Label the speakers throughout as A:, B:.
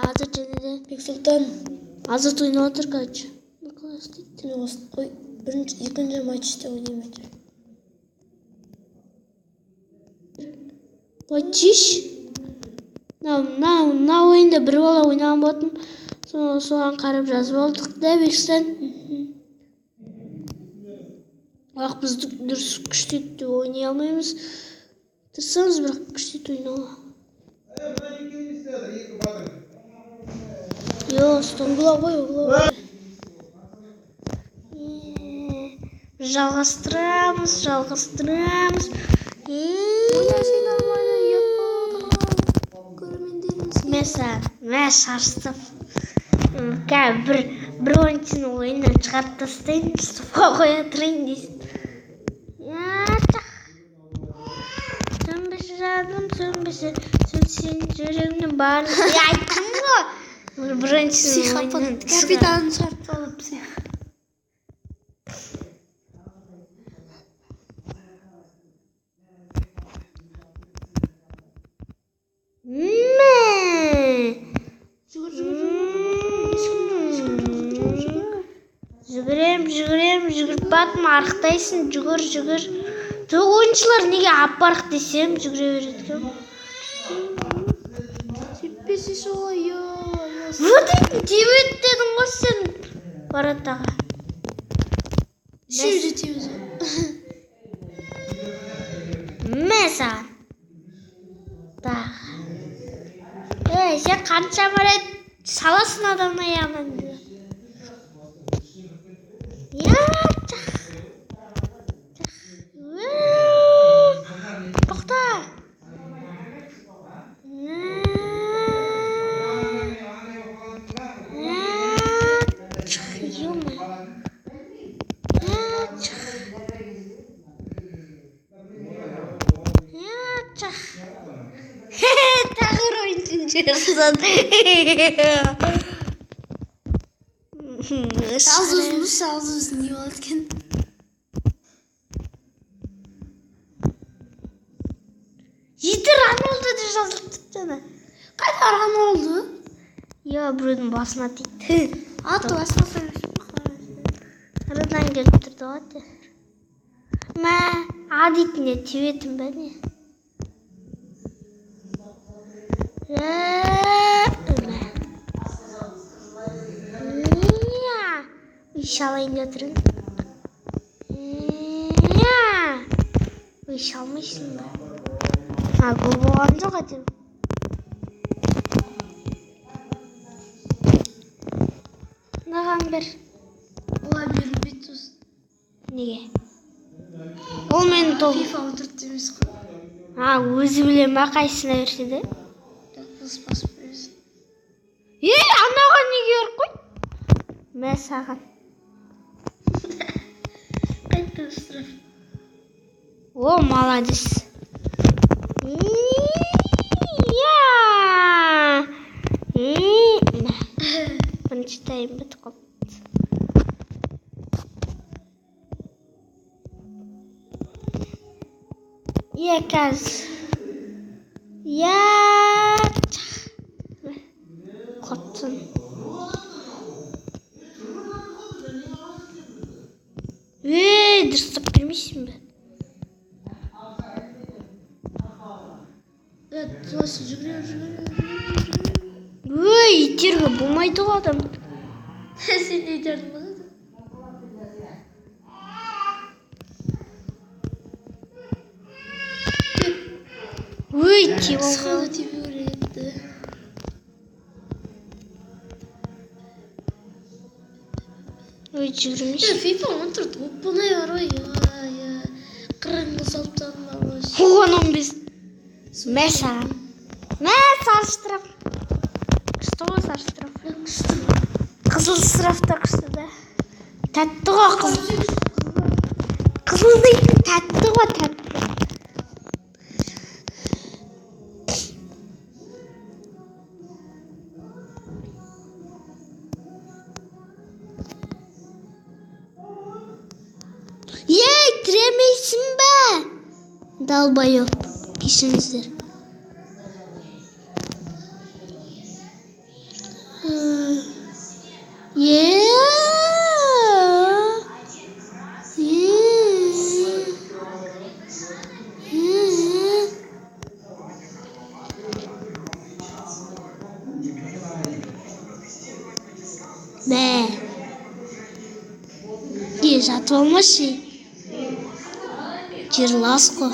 A: Азат және де
B: Бексұлтан.
A: Азат ойнап отыр, короче.
B: Ой, екінші матчта ойнаймын отыр.
A: Матчиш. Мына ойында бір бала ойнаған болатын. Соған қарап жазып алдық да, Бексұлтан. Бірақ біз дұрыс күшті ойнай алмаймыз. Тырысамыз, бірақ күшті ойнауға.
B: Угловой.
A: Жалғастырамыз.
B: Ойнайсың нормально, көрермендеріміз.
A: Мә шаршытып. Бір ойыншыны ойыннан шығарып тастайын, стопқа қоя тұрайын дейсің. Сөнбесе жаным, сөнбесе сен жүрегімнің барын. Айттым ғой. Бір ойыншыны ойыннан
B: Капитанын шарт алып псих.
A: Жүгіріп батым, арықтайсың, жүгір. Ойыншылар неге апарық десем, жүгіре береді.
B: Теппесе солай,
A: Вот тебет дедің ғой сен бараттаға.
B: Шеу жетеміз.
A: Мә саған. Сен қанша барет саласын адамның аяғынан. Тоқта. Тағыр ойыншын жерсін.
B: Салзызын не болады екен?
A: Жеті Ронолдо деп жазылып тұр.
B: Қайда Ронолдо?
A: Біреудің басына тиді.
B: Аты басына сөйлесіп.
A: Арадан келіп тұрды ғой. Мә, адитіне тебетін бә не? Шалайын өтірін. Шалмайсың ба? Гол болған жоқ әдем. Наған бір.
B: Олай берілбейді сосын.
A: Неге? Ол менің топ.
B: FIFA отырды демес қой.
A: Өзі білем ба қайсына берсе де?
B: Басып бересің.
A: Анаған неге ұрып қой? Мә саған.
B: Қайтты штраф.
A: О, молодец. Бірінші тайм бітіп қалды. Қазір. Қоттың. Дұрыстап бермейсің бе?
B: Туасы жүгірер.
A: Итерге болмайды ғой адам.
B: Сен не итердің ба?
A: Тиіп
B: Сқалы тиіп өреді.
A: Жүгірмейсің.
B: FIFA отырды. Бұнай бар ой. Қырыңғы салыптан ба?
A: 10-15. Мә саған. Мә сарштырап. Күшті ғой сарштырап. Қызыл штрафта күшті да. Тәтті ғой қызыл. Қызыл дейтін тәтті ғой тәтті. Тіремейсің бә? Далбайып. Кешіңіздер. Bə. Жатып алмашы. Жерласқо.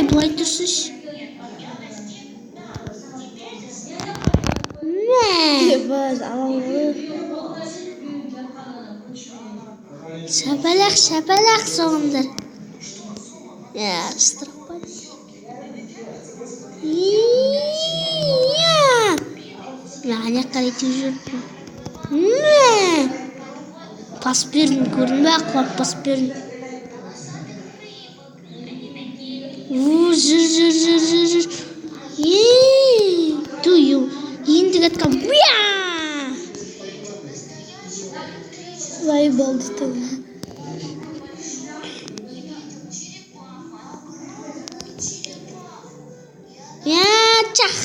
A: Былай тұрсыш.
B: Баз алаңы.
A: Шапалақ соғымдар. Штрафпад. Яғане қарайтын жүрдім. Пас бердің, көрдің бә, қуап пас бердің. Жүр. Түйу. Ендік атқан.
B: Зай болды тәуі.
A: Чақ.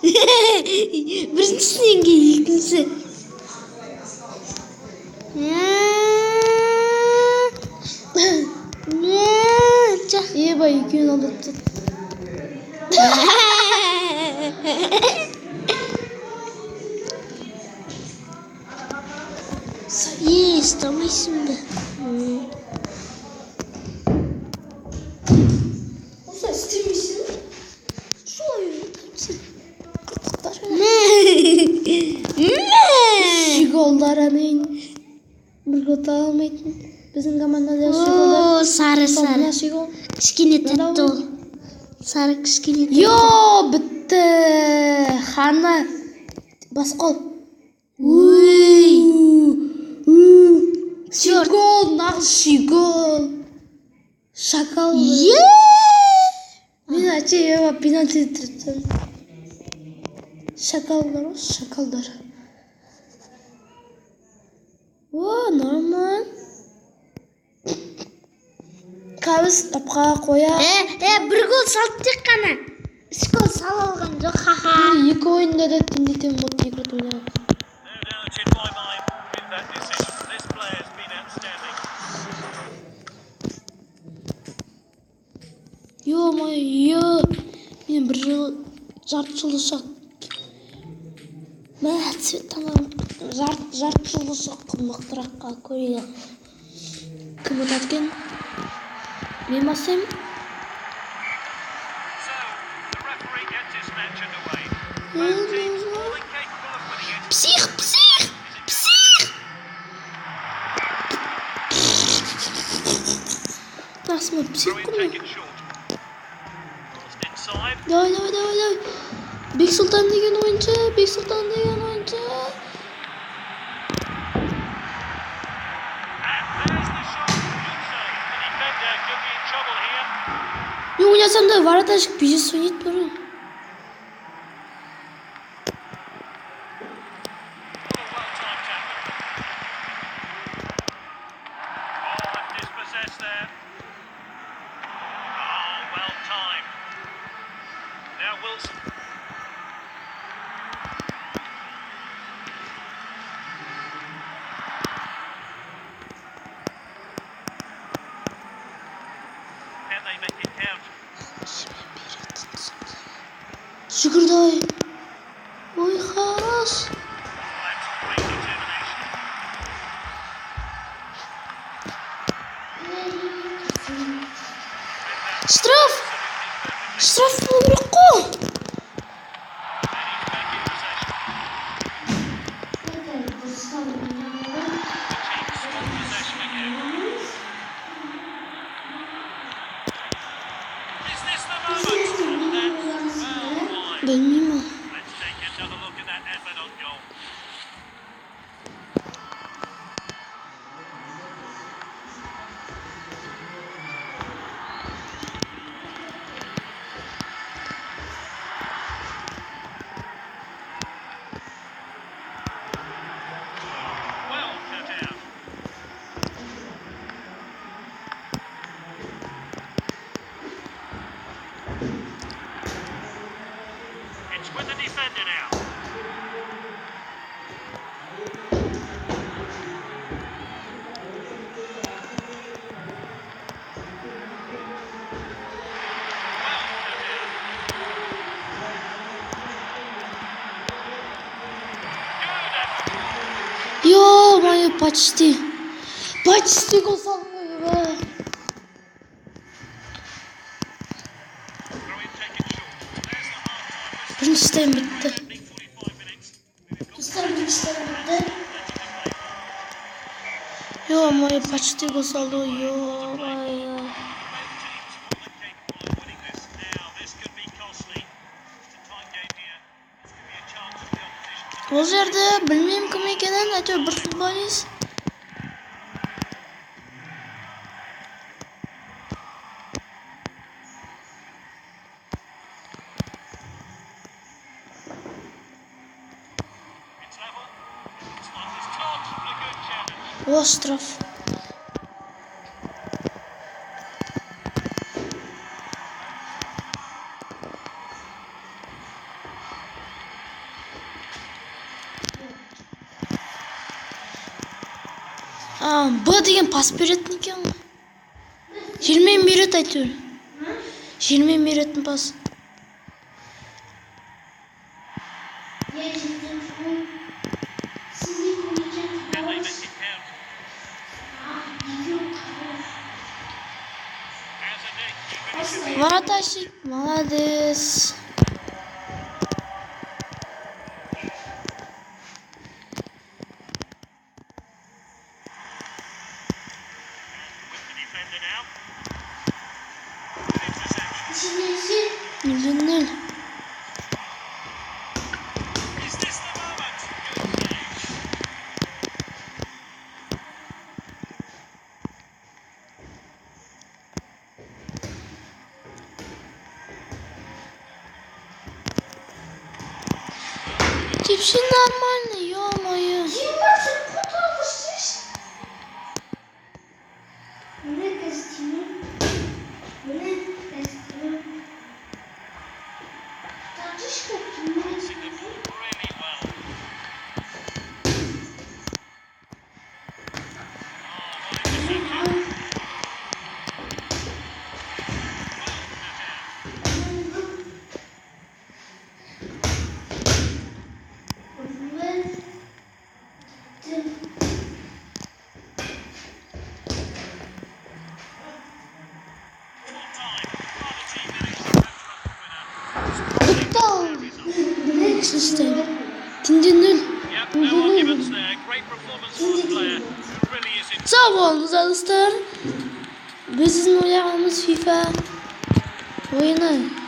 A: Біріншісінен ке екінші. Чақ.
B: Еба екеуін алдырып тұр.
A: Ұстамайсың ба?
B: Осылай істемейсің? Солай өйтіпсің. Қыртықтар. Шиголдар әнейін. Бір гол алмайтын. Біздің командада шиголдар.
A: Сары.
B: Шигол.
A: Кішкене тәтті ол. Сары кішкене тәтті.
B: Йо, бітті. Хана. Басқол. Шигол, нағыз шигол. Шакал. Мен әче ева пенальти тұрттым. Шакалдар ғой, шакалдар. О, нормал. Қабыз тапқа қоя.
A: Бір гол салды тек қана. 3 гол сал алған жоқ, ха-ха.
B: Екі ойында да теңдетем болды, екі рет ойнаған. Ё-моё, мен бір жарты жылы соқ. Мә, цветтанам. Жарты жылы соқ мықтыраққа көрейді. Кім ұтаткен? Мен басайым. Псих! Насма псих құрмай. Давай. Бексұлтан деген ойыншы. Мен ойнасам да вороташек бежес ойнайды бұрын. Шүкірдай. Ой, хорош. Штраф болу керек қой. Білмеймін. почти. Почти gol salmıyor be. Birinci sistem bitti. Yo moje почти gol saldı. Yo ya. O yerde bilmiyorum kim ekenen aytıyor bir futbolist. Остров. Bu degan pas beradi ekan. 20 minut aytıyor. 20 minut pas. Воротарщик, молодец. Ноль. Вообще нормально, ё-моё. Sistem. Dinleyin. Sağ olun dostlar. Bizim oynayacağımız FIFA oyunu.